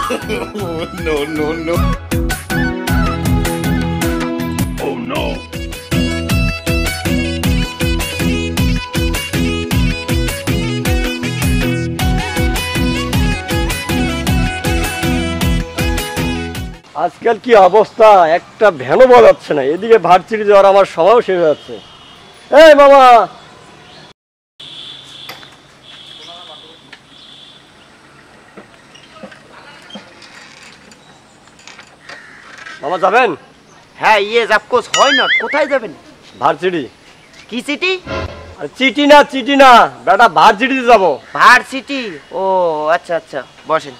No, no, no. Oh no. আজকাল কি অবস্থা, একটা ভ্যানও পাওয়া যাচ্ছে না। এদিকে ভার্সিটি যাওয়ার আমার সময়ও শেষ হয়ে যাচ্ছে। এই মামা, মামা যাবেন? হ্যাঁ অফকোর্স, হয় না? কোথায় যাবেন? ভার্সিটি। কি সিটি? চিঠি না, চিঠি না বেটা, ভার্সিটিতে যাবো। ভার্সিটি? ও আচ্ছা আচ্ছা, বসেন।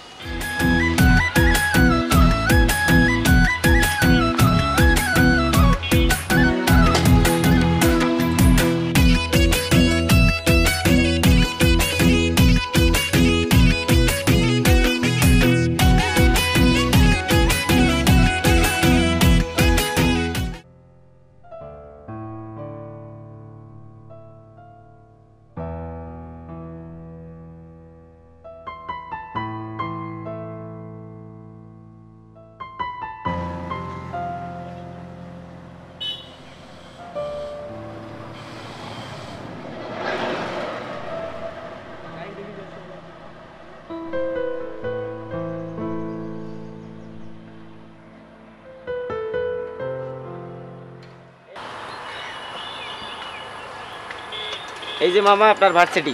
এই যে মামা আপনার ভার্সিটি।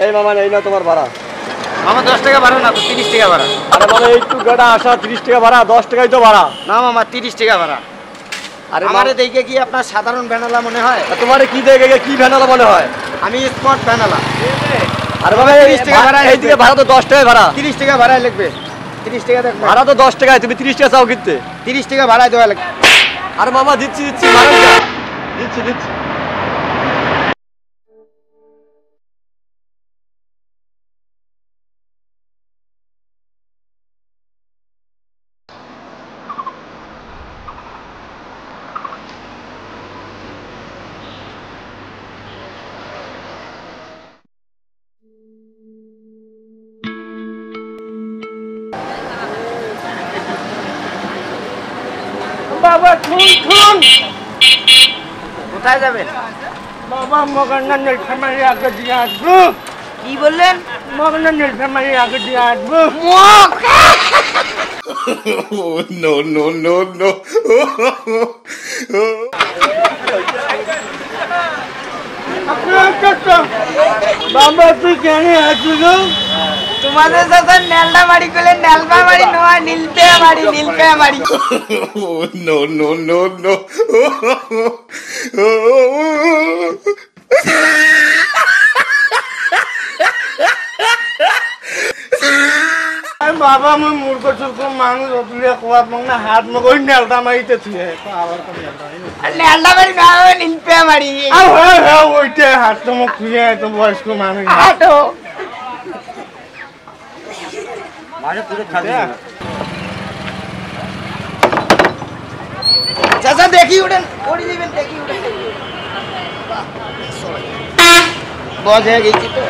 এই মামা এই না তোমার ভাড়া। মামা 10 টাকা ভাড়া না তো 30 টাকা ভাড়া। আরে মামা একটু গাড়া আসা 30 টাকা ভাড়া, 10 টাকাই তো ভাড়া। না মামা 30 টাকা ভাড়া। আরে আমারে দেখে কি আপনার সাধারণ ভ্যানালা মনে হয়? তোমারে কি দেখে কি ভ্যানালা মনে হয়? আমি স্পট ভ্যানালা। আরে বাবা 30 টাকা ভাড়া, এইদিকে ভাড়া তো 10 টাকা ভাড়া। 30 টাকা ভাড়া লাগবে। 30 টাকা দেখ ভাড়া তো 10 টাকায়, তুমি 30 টাকা চাও কিনতে? 30 টাকা ভাড়া দেওয়া লাগবে। আরে মামা দিচ্ছি দিচ্ছি, ভাড়া দিচ্ছি দিচ্ছি। বাবা শুন, কোথায় যাবেন? বাবা মগনা নীলফামারী আগে দিয়ে আসবো। কি বললেন? মগনা নীলফামারী আগে দিয়ে আসবো। Oh no, no, no, no. বাবা তুই কেন আসবো? তোমাদের সাথে নেলডা মারি করলে নেলপা মারি নয়, নীলপে মারি, নীলপে মারি। Oh no, no, no, no. বাবা মই মূর্খ চুর্খ মানুষ অতুলে কোয়া না হাত মগই নেলটা মারিতে থুয়ে নেলডা মারি নয়, নীলপে মারি। ওইটা হাত তো মোক থুয়ে তো বয়স্ক মানুষ। হাঁটো। চাচা দেখি উঠেন, পড়ে দিবেন, দেখি উঠেন। বস হয়ে গেছি তো।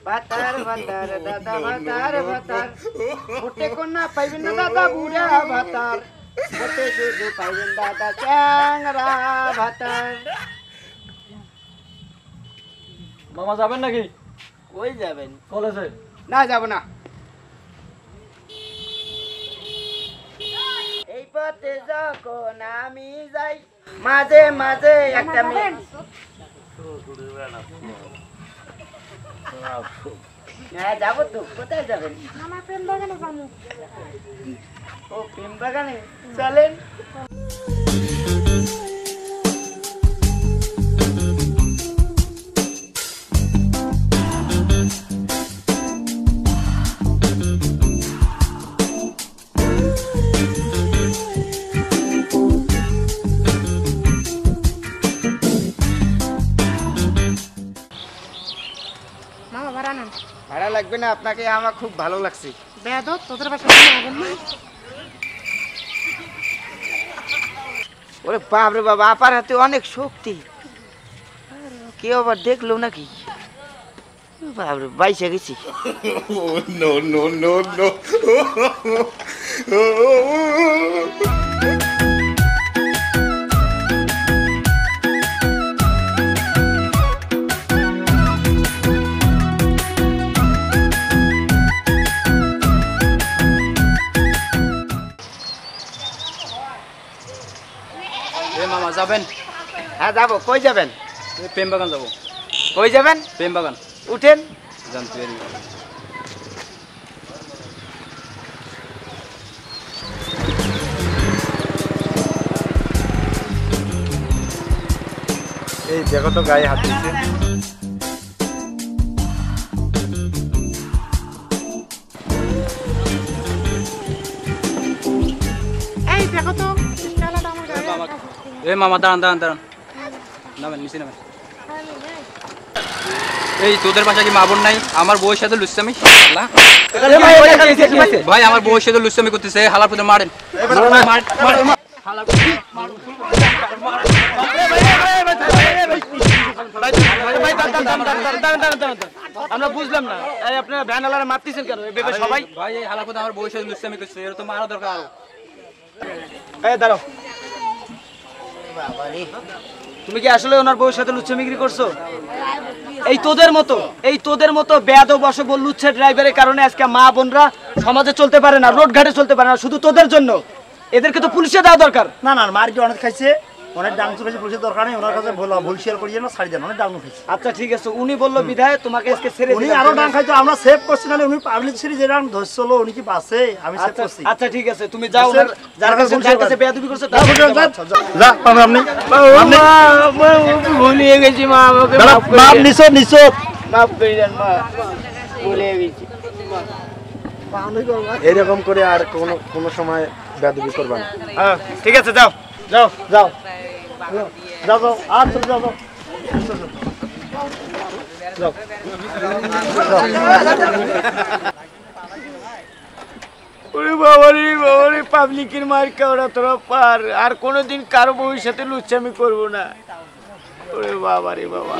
ভাতার ভাতার দাদা ভাতার ভাতার, ওটে কোনা পাইবেন না দাদা বুড়া ভাতার, ওটে শুধু পাইবেন দাদা চ্যাংরা ভাতার। মামা যাবেন নাকি? কই যাবেন? কলেজে। না যাব না। এই পথে যখন আমি যাই, মাঝে মাঝে একটা মেয়ে। হ্যাঁ যাবো তো। কোথায় যাবেন? প্রেম বাগানে যাবো। ও প্রেম বাগানে, চলেন। ভাড়া নেন। ভাড়া লাগবে না আপনাকে, আমার খুব ভালো লাগছে। বেয়াদব, তোদের বাসায় কোনো আগুন নাই? ওরে বাপরে বাবা, আপার হাতে অনেক শক্তি। কেউ আবার দেখলো নাকি? বাপরে, বাইসে গেছি। Oh, no, no, no, no. মামা যাবেন? হ্যাঁ যাবো। কই যাবেন? প্রেম বাগান যাবো। কই যাবেন? প্রেম বাগান। উঠেন। জানতে পারি। এই দেখো তো গায়ে হাত দিচ্ছে। এই দেখো তো, রিস্কাওয়ালাটা আমার গায়ে হাত দিচ্ছে। মামা দাঁড়ান দাঁড়ান দাঁড়ান, নামেন নিচে নামেন। এই তোদের বাসায় কি মা বোন নাই? আমার বউয়ের সাথে লুচ্ছামি। ভাই আমার বউয়ের সাথে লুচ্ছামি করতেছে, হালার পুজো মারেন। আমরা বুঝলাম না, আপনারা ভ্যান আলারা মারতেছেন কেন? সবাই ভাই এই হালার পুজো আমার বউয়ের সাথে লুচ্ছামি করছে, এর তো মারা দরকার আরো। দাঁড়াও, তুমি কি আসলে ওনার বউয়ের সাথে লুচ্ছামিগিরি করছো? এই তোদের মতো বেয়াদব অসভ্য লুচ্ছা ড্রাইভারের কারণে আজকে মা বোনরা সমাজে চলতে পারে না, রোড ঘাটে চলতে পারে না, শুধু তোদের জন্য। এদেরকে তো পুলিশে দেওয়া দরকার। না না, মার্কেট অনেক খাইছে, অনেক ডান্স খাইছে, পুলিশের দরকার নেই। ওনার কাছে ভুল শেয়ার করিয়ে না, ছাড়ি দেন, অনেক ডাউন খাইছে। আচ্ছা ঠিক আছে, উনি বললো বিধায় তোমাকে আজকে ছেড়ে উনি দিলাম। আরো ডান খাইতো, আমরা সেভ করছি, নাহলে উনি পাবলিক সিরিজ যে ডান ধরছিল, উনি কি বাসে? আমি সেভ করছি। আচ্ছা ঠিক আছে, তুমি যাও, যার কাছে বেয়াদবি করছো তার যা আপনি ভুলিয়ে গেছি মা, আমাকে মাপ নিছো নিছো। মাফ করে দেন মা, ভুলিয়ে গেছি। এরকম করে আর কোনো সময় বেয়াদবি করবা না। হ্যাঁ ঠিক আছে, যাও যাও যাও যাও যাও, আর চলে যাও যাও। ওরে বাবারে, পাবলিকের মার খাওয়া তোরা পার। আর কোনোদিন কারো বউয়ের সাথে লুচ্ছামি করবো না। ওরে বাবারে বাবা।